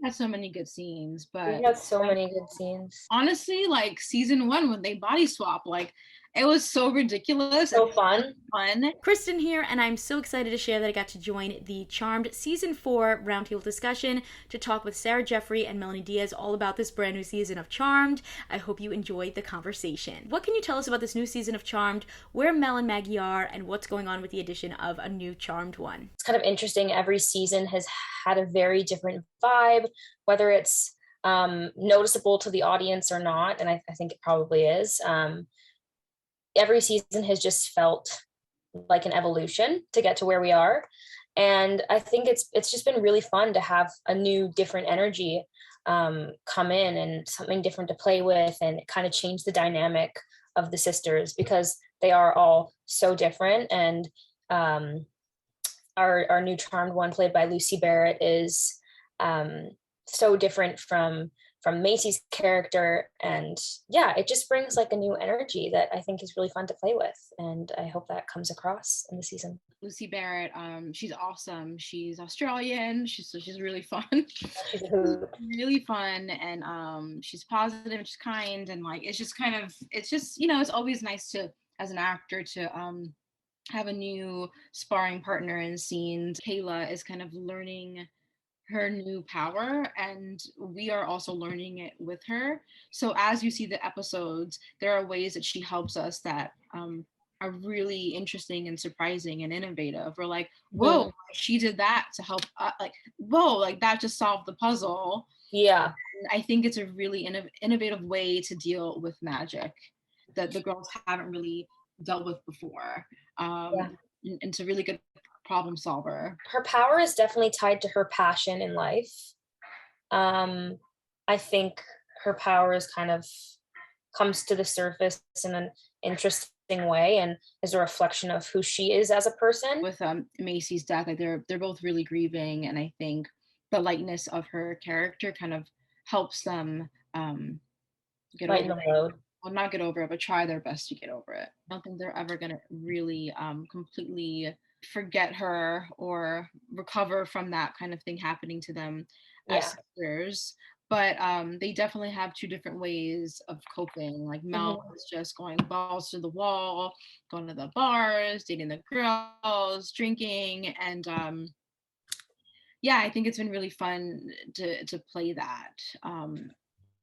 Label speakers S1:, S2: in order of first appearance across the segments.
S1: Had so many good scenes,
S2: We
S1: but
S2: had so many good scenes.
S1: honestly, like season 1 when they body swap, like it was so ridiculous and
S2: So fun.
S1: fun.
S3: Kristen here, and I'm so excited to share that I got to join the Charmed Season 4 roundtable discussion to talk with Sarah Jeffery and Melonie Diaz all about this brand new season of Charmed. I hope you enjoyed the conversation. What can you tell us about this new season of Charmed, where Mel and Maggie are, and what's going on with the addition of a new Charmed one?
S2: It's kind of interesting. Every season has had a very different vibe, whether it's noticeable to the audience or not, and I think it probably is. Every season has just felt like an evolution to get to where we are, and I think it's just been really fun to have a new different energy come in and something different to play with, and kind of change the dynamic of the sisters because they are all so different. And our new Charmed one, played by Lucy Barrett, is so different from Macy's character, and yeah, it just brings like a new energy that I think is really fun to play with, and I hope that comes across in the season.
S1: Lucy Barrett, she's awesome. She's Australian. She's really fun.
S2: She's a hoot.
S1: Really fun, and she's positive and she's kind, and like it's just it's always nice to, as an actor, to have a new sparring partner in scenes. Kayla is kind of learning her new power, and we are also learning it with her. So as you see the episodes, there are ways that she helps us that are really interesting and surprising and innovative. We're like, whoa, she did that to help like, whoa, like that just solved the puzzle.
S2: Yeah.
S1: And I think it's a really innovative way to deal with magic that the girls haven't really dealt with before. And it's a really good problem solver.
S2: Her power is definitely tied to her passion in life. I think her power is kind of comes to the surface in an interesting way and is a reflection of who she is as a person.
S1: With Macy's death, like they're both really grieving, and I think the lightness of her character kind of helps them get
S2: Lighten
S1: over
S2: the load.
S1: Well, not get over it, but try their best to get over it. I don't think they're ever gonna really completely forget her or recover from that kind of thing happening to them as sisters. But they definitely have two different ways of coping. Like Mel is just going balls to the wall, going to the bars, dating the girls, drinking, and yeah, I think it's been really fun to play that.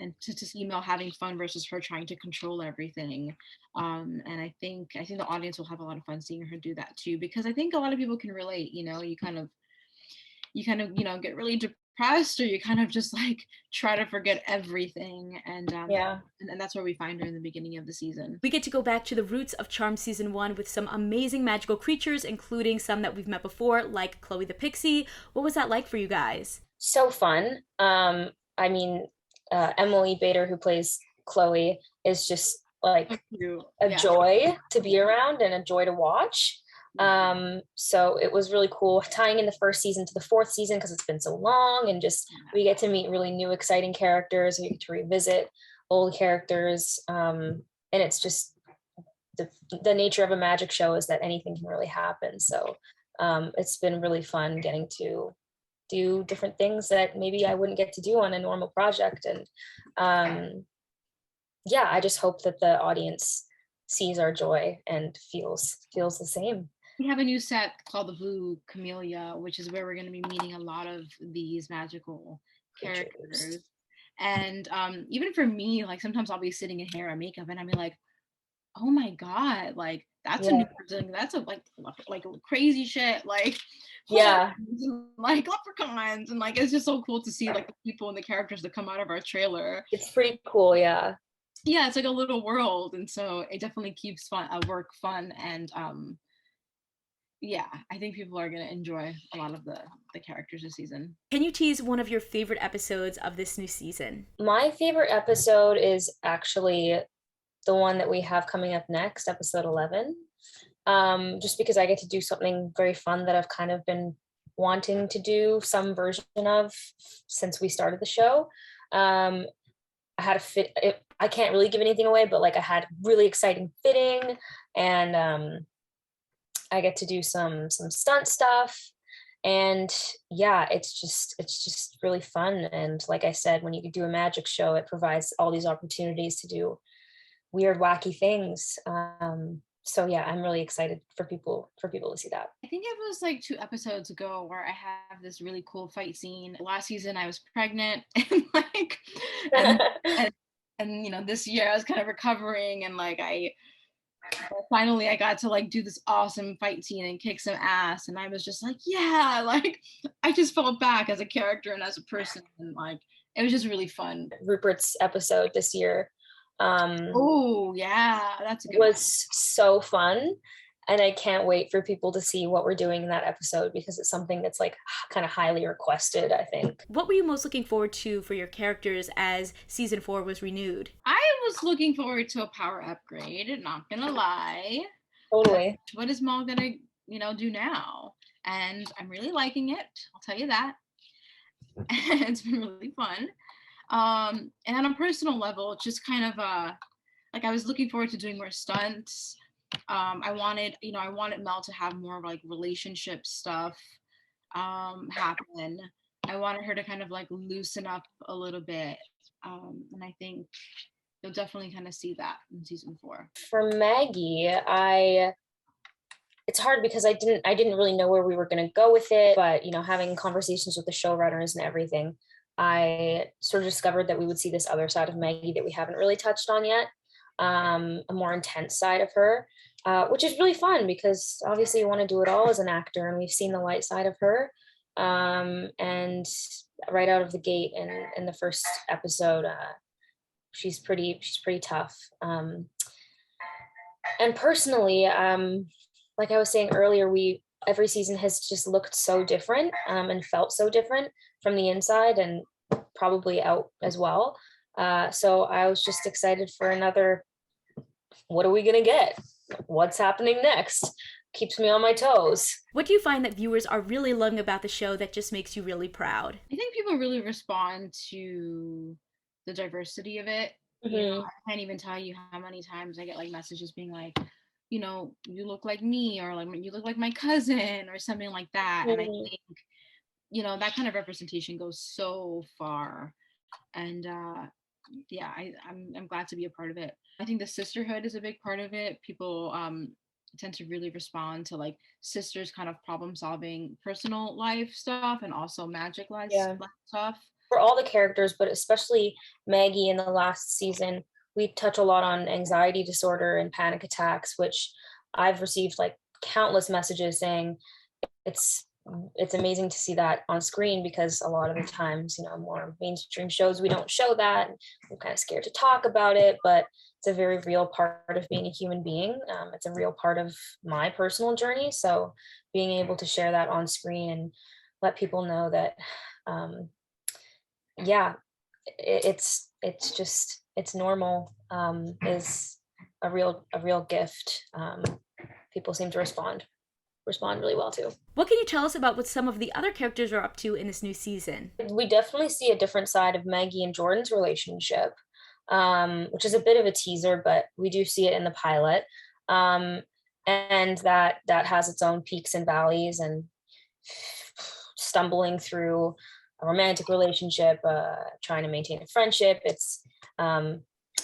S1: And to see Mel having fun versus her trying to control everything. And I think the audience will have a lot of fun seeing her do that too, because I think a lot of people can relate. You kind of get really depressed, or you kind of just like try to forget everything, and and that's where we find her in the beginning of the season.
S3: We get to go back to the roots of Charmed Season 1 with some amazing magical creatures, including some that we've met before, like Chloe the Pixie. What was that like for you guys?
S2: So fun. I mean, Emily Bader, who plays Chloe, is just like a joy to be around and a joy to watch. So it was really cool tying in the first season to the fourth season, because it's been so long, and just we get to meet really new exciting characters. We get to revisit old characters, and it's just the nature of a magic show is that anything can really happen. So it's been really fun getting to do different things that maybe I wouldn't get to do on a normal project. And I just hope that the audience sees our joy and feels the same.
S1: We have a new set called the Blue Camellia, which is where we're going to be meeting a lot of these magical characters. And even for me, like sometimes I'll be sitting in hair and makeup and I'll be like, oh my God, like that's a new person. That's a like crazy shit. Like, like leprechauns, and like it's just so cool to see like the people and the characters that come out of our trailer.
S2: It's pretty cool. Yeah,
S1: it's like a little world, and so it definitely keeps work fun. And I think people are going to enjoy a lot of the characters this season.
S3: Can you tease one of your favorite episodes of this new season?
S2: My favorite episode is actually the one that we have coming up next, episode 11. Just because I get to do something very fun that I've kind of been wanting to do some version of since we started the show. I had a fit. I can't really give anything away, but like I had really exciting fitting, and I get to do some stunt stuff, And yeah, it's just really fun. And like I said, when you do a magic show, it provides all these opportunities to do weird, wacky things. So yeah, I'm really excited for people to see that.
S1: I think it was like 2 episodes ago where I have this really cool fight scene. Last season I was pregnant and like and and, and you know, this year I was kind of recovering, and like finally I got to like do this awesome fight scene and kick some ass, and I was just like, yeah, like I just felt back as a character and as a person, and like it was just really fun.
S2: Rupert's episode this year
S1: Oh yeah, that's a good
S2: was
S1: one.
S2: so fun, and I can't wait for people to see what we're doing in that episode, because it's something that's like kind of highly requested, I think.
S3: What were you most looking forward to for your characters as season 4 was renewed?
S1: I was looking forward to a power upgrade, not gonna lie.
S2: Totally.
S1: What is Mal gonna, do now? And I'm really liking it, I'll tell you that. It's been really fun. And on a personal level, it's just kind of like I was looking forward to doing more stunts. I wanted Mel to have more like relationship stuff happen. I wanted her to kind of like loosen up a little bit. And I think you'll definitely kind of see that in season 4.
S2: For Maggie, it's hard because I didn't really know where we were going to go with it, but having conversations with the showrunners and everything, I sort of discovered that we would see this other side of Maggie that we haven't really touched on yet, a more intense side of her, which is really fun because obviously you want to do it all as an actor, and we've seen the light side of her, and right out of the gate in the first episode, she's pretty tough. And personally, like I was saying earlier, every season has just looked so different, and felt so different from the inside and probably out as well. So I was just excited for another, what are we gonna get? What's happening next? Keeps me on my toes.
S3: What do you find that viewers are really loving about the show that just makes you really proud?
S1: I think people really respond to the diversity of it.
S2: Mm-hmm.
S1: I can't even tell you how many times I get like messages being like, you look like me, or like you look like my cousin, or something like that.
S2: Mm-hmm.
S1: And I think, that kind of representation goes so far. And yeah, I'm glad to be a part of it. I think the sisterhood is a big part of it. People tend to really respond to like sisters kind of problem solving personal life stuff, and also magic life stuff.
S2: For all the characters, but especially Maggie in the last season, we touch a lot on anxiety disorder and panic attacks, which I've received like countless messages saying it's amazing to see that on screen, because a lot of the times, more mainstream shows, we don't show that. I'm kind of scared to talk about it, but it's a very real part of being a human being. It's a real part of my personal journey. So being able to share that on screen and let people know that, it's normal, is a real gift. People seem to respond really well too.
S3: What can you tell us about what some of the other characters are up to in this new season?
S2: We definitely see a different side of Maggie and Jordan's relationship, which is a bit of a teaser, but we do see it in the pilot. And that has its own peaks and valleys, and stumbling through a romantic relationship, trying to maintain a friendship. It's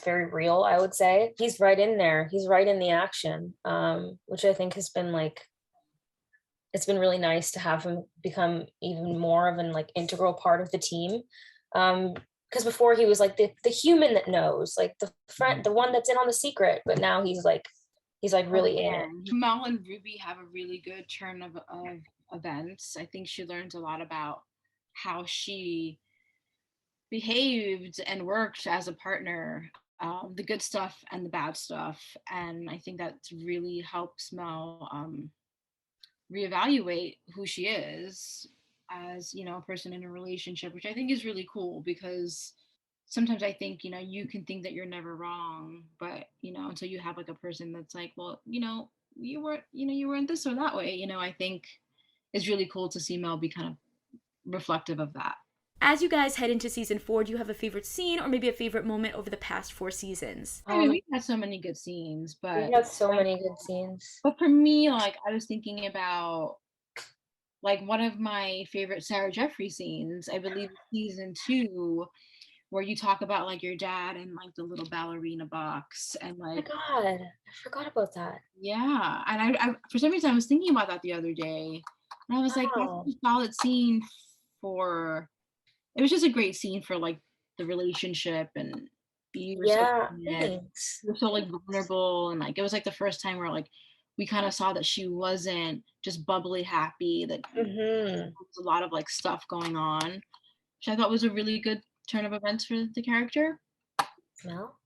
S2: very real, I would say. He's right in there. He's right in the action, which I think has been like, it's been really nice to have him become even more of an like integral part of the team. Because before he was like the human that knows, like the friend, the one that's in on the secret, but now he's like really in it.
S1: Mel and Ruby have a really good turn of events. I think she learns a lot about how she behaved and worked as a partner, the good stuff and the bad stuff. And I think that really helps Mel reevaluate who she is as, a person in a relationship, which I think is really cool, because sometimes I think, you can think that you're never wrong, but, until you have like a person that's like, well, you weren't this or that way, I think it's really cool to see Mel be kind of reflective of that.
S3: As you guys head into season 4, do you have a favorite scene or maybe a favorite moment over the past 4 seasons?
S1: I mean, we've had so many good scenes, but
S2: we had so many good scenes.
S1: But for me, like I was thinking about like one of my favorite Sarah Jeffrey scenes, I believe season 2, where you talk about like your dad and like the little ballerina box and like,
S2: oh my God, I forgot about that.
S1: Yeah, and I for some reason I was thinking about that the other day, and I was like, that's a solid scene for. It was just a great scene for like the relationship, and you were so like vulnerable, and like it was like the first time where like we kind of saw that she wasn't just bubbly happy, that there was a lot of like stuff going on, which I thought was a really good turn of events for the character.
S2: Well,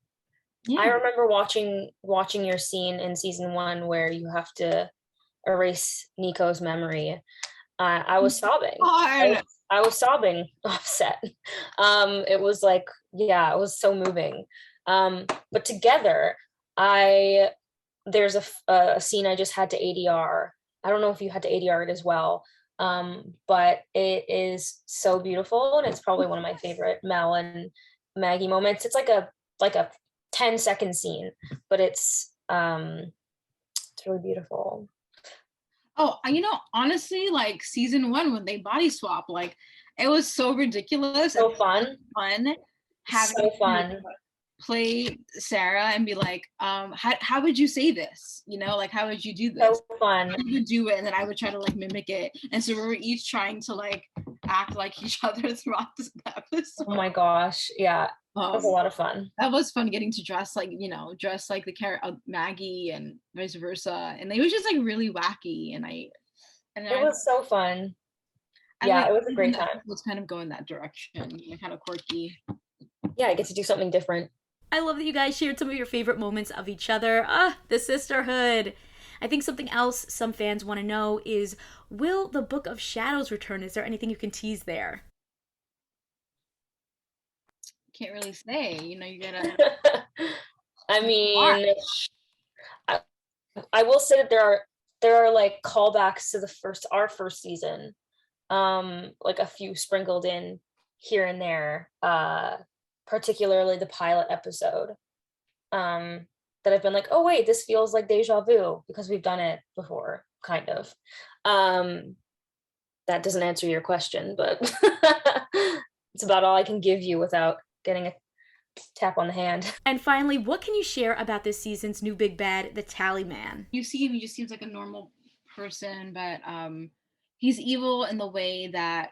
S2: yeah. I remember watching your scene in season 1 where you have to erase Nico's memory. I was sobbing. I was sobbing offset. It was like, yeah, it was so moving. But together, there's a scene I just had to ADR. I don't know if you had to ADR it as well. But it is so beautiful, and it's probably one of my favorite Mel and Maggie moments. It's like a 10-second scene, but it's really beautiful.
S1: Oh, honestly, like season 1 when they body swap, like it was so ridiculous.
S2: So fun.
S1: Having so fun. Play Sarah and be like, how would you say this? Like how would you do this?
S2: So fun.
S1: You would do it, and then I would try to like mimic it. And so we were each trying to like act like each other throughout this episode.
S2: Oh my gosh, yeah. That was a lot of fun.
S1: That was fun getting to dress like the character of Maggie and vice versa. And it was just like really wacky. And it
S2: was so fun. Yeah, it was a great time. It
S1: was kind of going that direction, kind of quirky.
S2: Yeah, I get to do something different.
S3: I love that you guys shared some of your favorite moments of each other. The sisterhood. I think something else some fans want to know is, will the Book of Shadows return? Is there anything you can tease there?
S1: Can't really say. You gotta.
S2: I mean, I will say that there are like callbacks to our first season, like a few sprinkled in here and there, particularly the pilot episode, that I've been like, oh wait, this feels like deja vu because we've done it before, kind of. That doesn't answer your question, but it's about all I can give you without getting a tap on the hand.
S3: And finally, what can you share about this season's new big bad, the Tally Man?
S1: You see him, he just seems like a normal person, but he's evil in the way that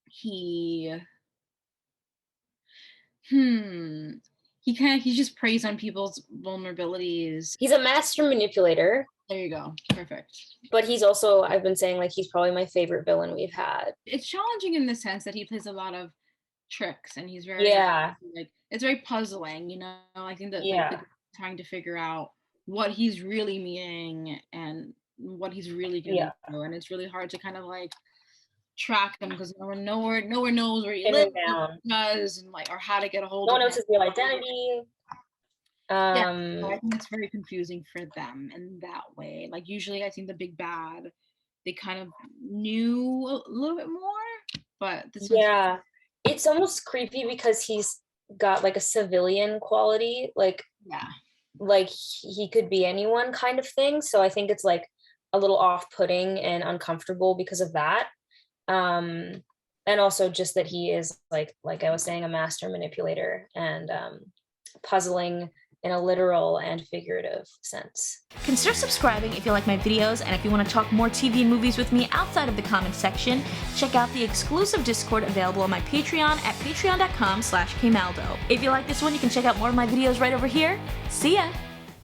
S1: he just preys on people's vulnerabilities.
S2: He's a master manipulator.
S1: There you go. Perfect.
S2: But he's also, I've been saying, like, he's probably my favorite villain we've had.
S1: It's challenging in the sense that he plays a lot of tricks, and he's very like, it's very puzzling, I think that like, trying to figure out what he's really meaning and what he's really gonna do, and it's really hard to kind of like track him because nowhere knows where he lives, and like, or how to get a hold of him.
S2: No one knows his real identity.
S1: So I think it's very confusing for them in that way. Like usually I think the big bad, they kind of knew a little bit more, but this
S2: it's almost creepy because he's got like a civilian quality, like he could be anyone kind of thing. So I think it's like a little off-putting and uncomfortable because of that. And also just that he is like I was saying, a master manipulator and puzzling in a literal and figurative sense.
S3: Consider subscribing if you like my videos, and if you want to talk more TV and movies with me outside of the comment section, check out the exclusive Discord available on my Patreon at patreon.com/kmaldo. If you like this one, you can check out more of my videos right over here. See ya!